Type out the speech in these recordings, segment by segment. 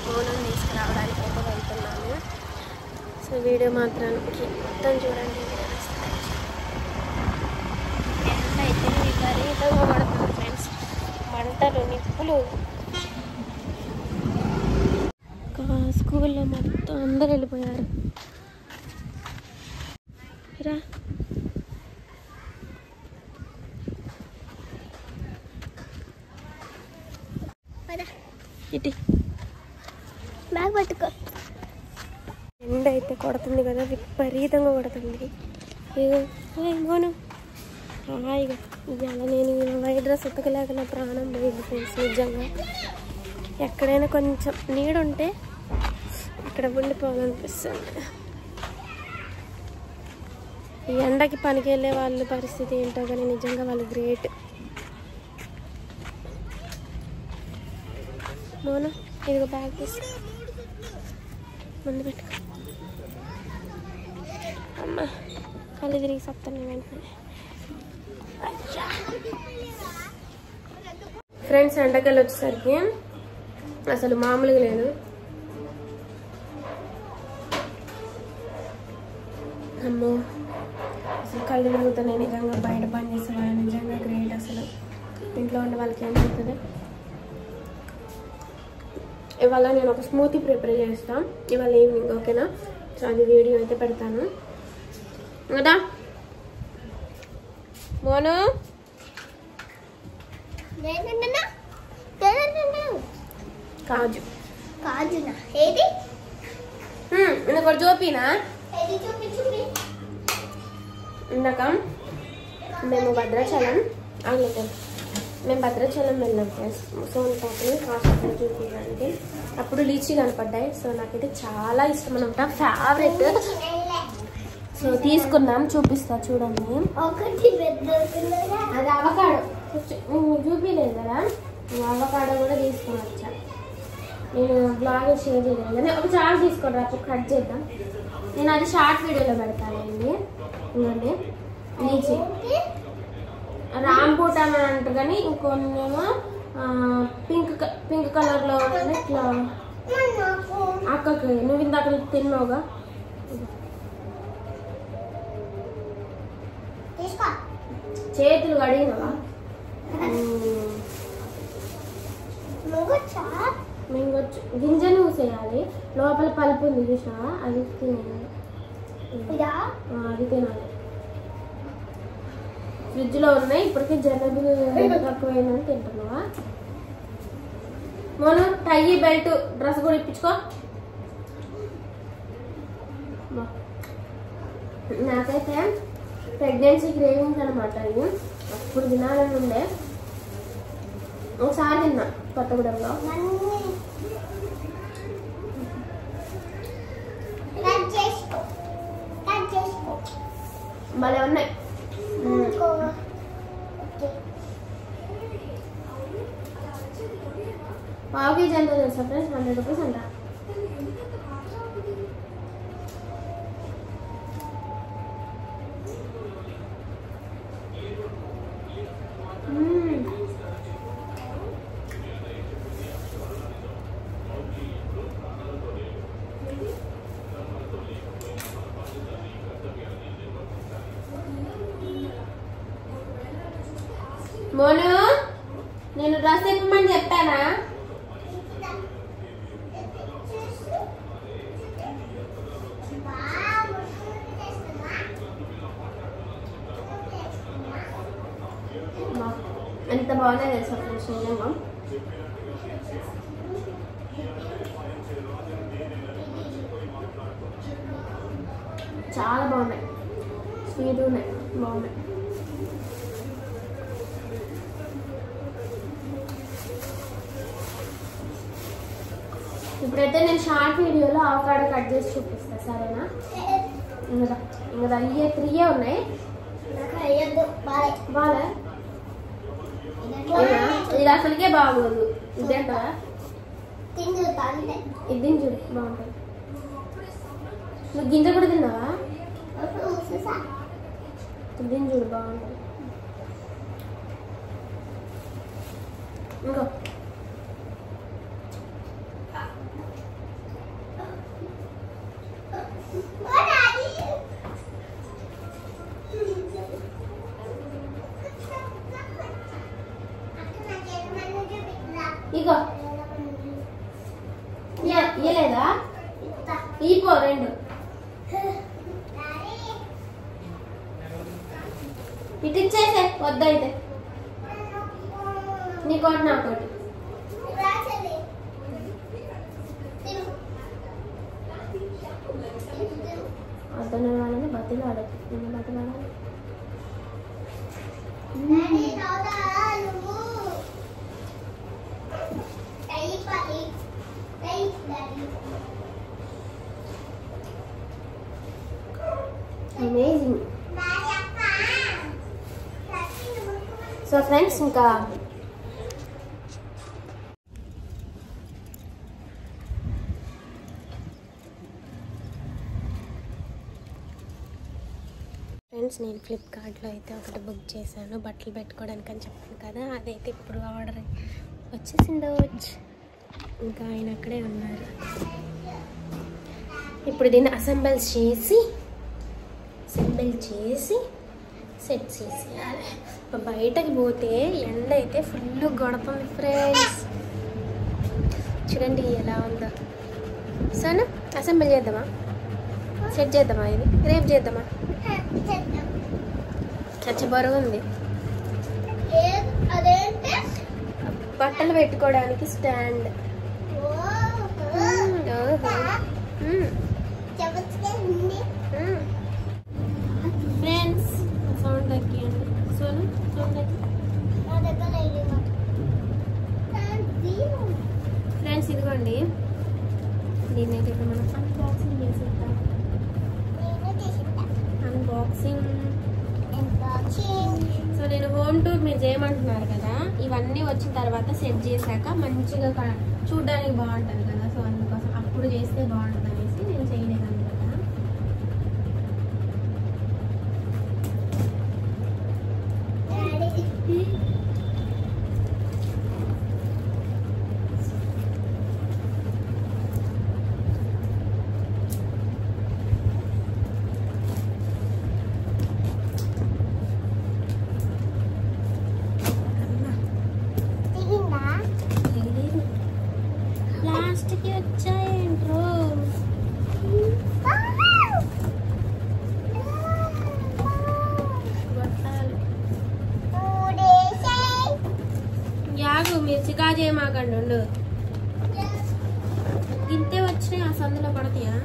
మౌనం తీసుకురావడానికి అయితే వెళ్తున్నాను. సో వీడియో మాత్రానికి మొత్తం చూడండి. ఎంత అయితే విపరీతంగా పడుతుంది ఫ్రెండ్స్, మంటలు నిప్పులు. స్కూల్లో మొత్తం అందరు వెళ్ళిపోయారు. రా ఇటు బ్యాగ్ పట్టుకో. ఎండ అయితే కొడుతుంది కదా, విపరీతంగా కొడుతుంది. మోను హాయిగా ఇవాళ నేను వైట్ డ్రెస్ ఉతకలేక నా ప్రాణం పోయింది ఫ్రెండ్స్. నిజంగా ఎక్కడైనా కొంచెం నీడుంటే ఇక్కడ ఉండిపోవాలనిపిస్తుంది. ఈ ఎండకి పనికి వెళ్ళే వాళ్ళ పరిస్థితి ఏంటో కానీ నిజంగా వాళ్ళు గ్రేట్. మోనా ఇదిగో బ్యాగ్ తీసి ముందు పెట్టుకో. అమ్మ కళ్ళు తిరిగి సత్తాను వెంటనే. ఫ్రెండ్స్ ఎండకాయలు వచ్చేసరికి అసలు మామూలుగా లేదు. అమ్మో అసలు కళ్ళు తిరుగుతున్నాయి. నిజంగా బయట పని చేసే వాళ్ళు నిజంగా గ్రేట్. అసలు ఇంట్లో ఉండే వాళ్ళకి ఏమవుతుంది. ఇవాళ నేను ఒక స్మూతీ ప్రిపేర్ చేస్తాను ఇవాళ ఈవినింగ్, ఓకేనా? సో అది వీడియో అయితే పెడతాను కదా. మోను కాజు కాజునా ఏది ఇంకొక జోపినా. ఇందాక మేము భద్రాచలం వెళ్ళాం ఫ్రెండ్స్. సో పాపని హాస్పిటల్ చూపించడానికి అప్పుడు లీచీ కనపడ్డాయి. సో నాకైతే చాలా ఇష్టం అనమాట, ఫేవరెట్. సో తీసుకున్నాం, చూపిస్తా చూడండి. అది అవకాడో చూపించలేదు కదా, అవకాడో కూడా తీసుకొని వచ్చా. నేను బ్లాగ్ షేర్ చేయలేదు కానీ ఒక చాలా తీసుకోండి, అప్పుడు కట్ చేద్దాం. నేను అది షార్ట్ వీడియోలో పెడతానండి. ఇవ్వండి లీచీ రాంబూట్ అని అంటారు కానీ ఇంకొన్నేమో పింక్ కలర్లో ఉంటుంది. ఇట్లా అక్కకి నువ్వు ఇందాక తిన్నావుగా, చేతులు కడిగినవా? మింగొచ్చు. గింజను ఊసేయాలి, లోపల పలుపు ఉంది చూసినావా, అది తినాలి. అది తినాలి. ఫ్రిడ్జ్ లో ఉన్నాయి ఇప్పటికే. జనబులు తక్కువైందని తింటున్నావా? మోను టై బెల్ట్ డ్రెస్ కూడా ఇప్పించుకో. నాకైతే ప్రెగ్నెన్సీ క్రేవింగ్స్ అనమాట. ఇది అప్పుడు తినాలని ఉండే, ఒకసారి తిన్నా కొత్తగూడెంలో. భలే ఉన్నాయి. పావు కేజీ ఎంత తెలుసా ఫ్రెండ్స్? 100 రూపీస్ అంట. మోను నేను డ్రెస్ ఇప్పమని చెప్పానా? ఎంత బాగున్నాయి తెలుసా ఫ్రెండ్స్, నిజంగా చాలా బాగున్నాయి. స్వీట్ ఉన్నాయి, బాగున్నాయి. ఇప్పుడైతే నేను షార్ట్ వీడియోలో అవకాడో కట్ చేసి చూపిస్తా, సరేనా? ఇంకా ఇవే 3 ఉన్నాయి. బాగా ఇది అసలుకే బాగోదు. ఇదేంటా ఇది చూడు, బాగుంటుంది. నువ్వు గింజ కూడా తిన్నావా? ఇది చూడు, బాగుంటుంది. ఇంకో లేదా ఈపో రెండు ఇటు ఇచ్చేసే వద్దయితే నీకోటి నాకోటి అతను వాళ్ళని బతిలాడదు నేను బతిలాడాలి అమేజింగ్. సో ఫ్రెండ్స్ ఇంకా ఫ్రెండ్స్ నేను ఫ్లిప్కార్ట్లో అయితే ఒకటి బుక్ చేశాను బట్టలు పెట్టుకోవడానికి అని చెప్పాను కదా, అదైతే ఇప్పుడు ఆర్డర్ వచ్చేసిందో. ఇంకా ఆయన అక్కడే ఉన్నారు. ఇప్పుడు దీన్ని అసెంబుల్ చేసి సెట్ చేసేయాలి. బయటకు పోతే ఎండ అయితే ఫుల్ గొడపంది ఫ్రెండ్స్. చూడండి ఎలా ఉందో. సరే అసెంబుల్ చేద్దామా, సెట్ చేద్దామా, ఇది రేపు చేద్దామా? చచ్చ బరువు ఉంది. బట్టలు పెట్టుకోవడానికి స్టాండ్. ఫ్రెండ్స్ సౌండ్ తగ్గియండి. సోను సౌండ్ తగ్గి. ఫ్రెండ్స్ ఇదిగోండి దీన్ని అయితే ఇప్పుడు మనం అన్బాక్సింగ్ చేసేద్దాం. అన్బాక్సింగ్. సో నేను హోమ్ టూర్ మీరు చేయమంటున్నారు కదా, ఇవన్నీ వచ్చిన తర్వాత సెట్ చేశాక మంచిగా చూడడానికి బాగుంటుంది కదా, సో అందుకోసం అప్పుడు చేస్తే బాగుంటుంది అనేసి నేను చేయలేదు అనమాట. ప్లాస్టిక్ వచ్చాయంట్రో. యాగు మీరు చికా చేయమాకండి ఉండు. ఇంతే వచ్చినాయి ఆ సందులో పడతాయా?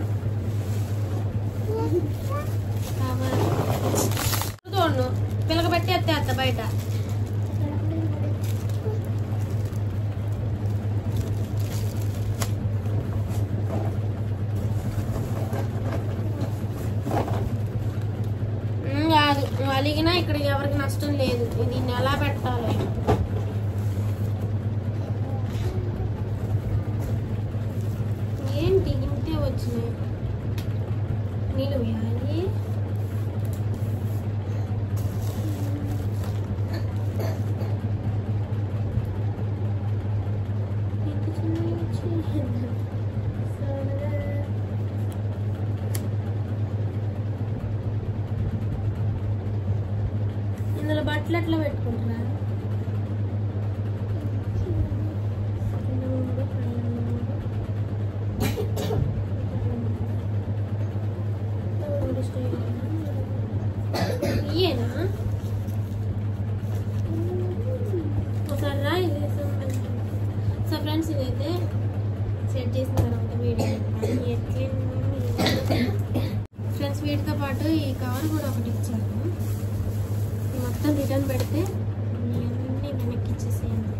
తోడు పిల్లక పెట్టి ఎత్తే బయట. కాదు అలిగినా ఇక్కడ ఎవరికి నష్టం లేదు. దీన్ని ఎలా పెట్టాలి? ఏంటి ఇంతే వచ్చినాయి నీళ్ళు వేయాలి. ఇందులో బట్టలు ఎట్లా పెట్టుకుంటున్నారు? ఇయేనా ఒకసారి రా. ఇది సో ఫ్రెండ్స్ ఇదైతే సెట్ చేసిన తర్వాత వీడియో ఫ్రెండ్స్ వీటితో పాటు ఈ కవర్ కూడా ఒకటి ఇచ్చారు. మొత్తం రిటర్న్ పెడితే అన్నీ వెనక్కి ఇచ్చేసేయండి.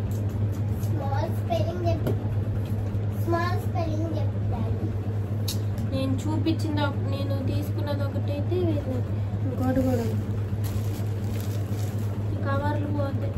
నేను చూపించింది నేను తీసుకున్నది ఒకటైతే ఇంకోటి కూడా ఈ కవర్లు పోతే